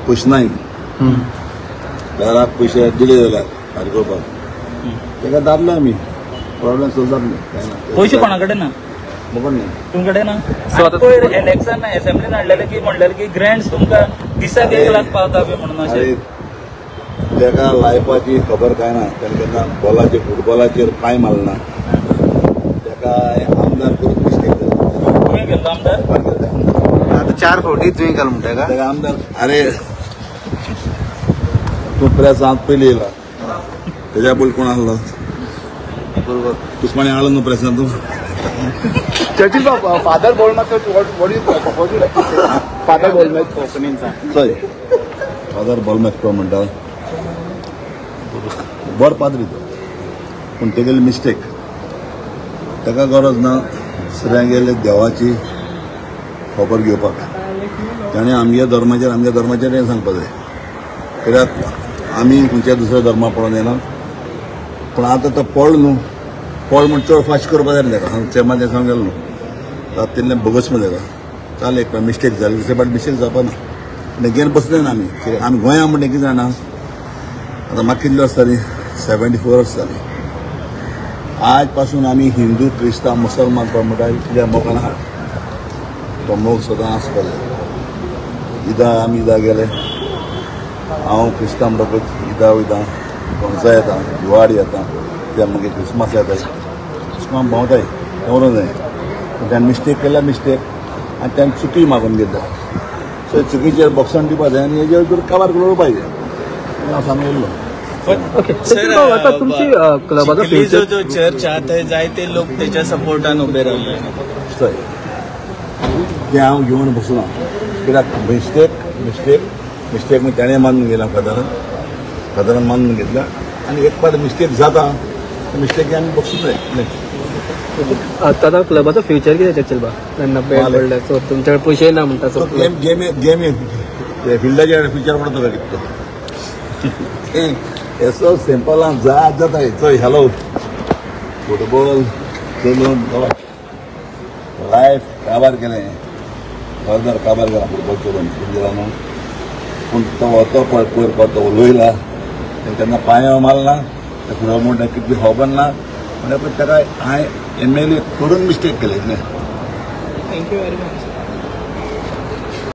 पयशे नाय घराक पयशे दिले जाल्यार फारीक करपाक तेका दाबले आमी प्रॉब्लेम सॉल्व जातले पयशे कोणा कडेन ना खबर नाही तुमचे कडेन ना पयर इलेक्शन असेंब्लीन हाडलेले की म्हणलेले की ग्रँड्स तुमकां दिसाक 1 लाख पावता बी म्हणून अशें तेका लायफाची खबर काय ना तेणें केन्ना बॉलाचेर फुटबॉलाचेर पांय मारना तेका आमदार करून मिस्टेक जाता तुवें केल्लो आमदार आता 4 फावटी तुवें केलो म्हणटा का तेका आमदार अरे तूं प्रेसांत पयलीं येयला तेज्या पयलीं कोण आसलो बरोबर कुसमाणी आलो न्हू प्रेसांत तूं Churchill, Father Bolmat, what is Father Bolmat opening? चोय फादर बॉलमॅक्रो म्हणटा बरो पाद्री तो पूण तेगेली मिस्टेक तेका गरज ना दुसऱ्यां गेले देवाची खबर घेवपाक ताणें आमच्या धर्माचेर हें सांगपाक जाय कित्याक आमी खंयच्या दुसऱ्या धर्मा पळोवन येना पूण आतां तो पळ न्हू पळ म्हण चड फास्ट करपा जाय तेका चेमाचें सांगलेलो न्हू आतां तितलें बोगस म्हणलें तेका चाल एक मिस्टेक जाली दुसरे फावटी मिस्टेक जावपा ना घेवन बसले ना आमी गोंया म्हणटा कितें जाणा आतां म्हाका कितली वर्स जाली 74 वर्स जाली आज पासून आमी हिंदू क्रिस्तांव मुसलमान पळय म्हणटा कित्याक मोगान आहा तो मोग सदां आसपा जाय आमी ईदा गेले हांव क्रिस्तांव म्हणटकच ईदा वयता कोणसा येता दिवाळी येता ते मागीर क्रिसमस येता क्रिसमस भोंवताय दवरूंक जाय ताणें मिस्टेक केल्या मिस्टेक आनी ताणें चुकी मागून घेतला सो चुकीचेर बॉक्सान दिवपा जाय आनी हेजेर काबार करून उरपा जाय हांव सांगलेलो आता तुमची क्लबाचो फ्युचर जो चर्च आहा थंय जायते लोक तेच्या सपोर्टान उबे रावले थंय तें हांव घेवन बसना कित्याक मिस्टेक म्हणजे ताणें मानून गेला फादरान मानून घेतला आनी एक पाट मिस्टेक जाता मिस्टेक आमी बसूंक जाय आता क्लबाचो फ्युचर कितें चर्चिल बा तेन्ना बॅन पडले सो तुमचे कडेन पयशे ना म्हणटा सो गेम फिल्डाचेर फ्युचर पडटा तुका कितें हेसो सिंपलान जाता चोय हॅलो फुटबॉल चलून लायफ काबार केलें फर्दर काबार केला फुटबॉल चलून गेला न्हू पूण तो वतो पळय पयर तो उलयला तेन्ना पांयां मारला ते फुटबॉल म्हणटा कितली खबर ना म्हणजे ताका हांवें MLA करून मिस्टेक केलें थँक्यू वेरी मच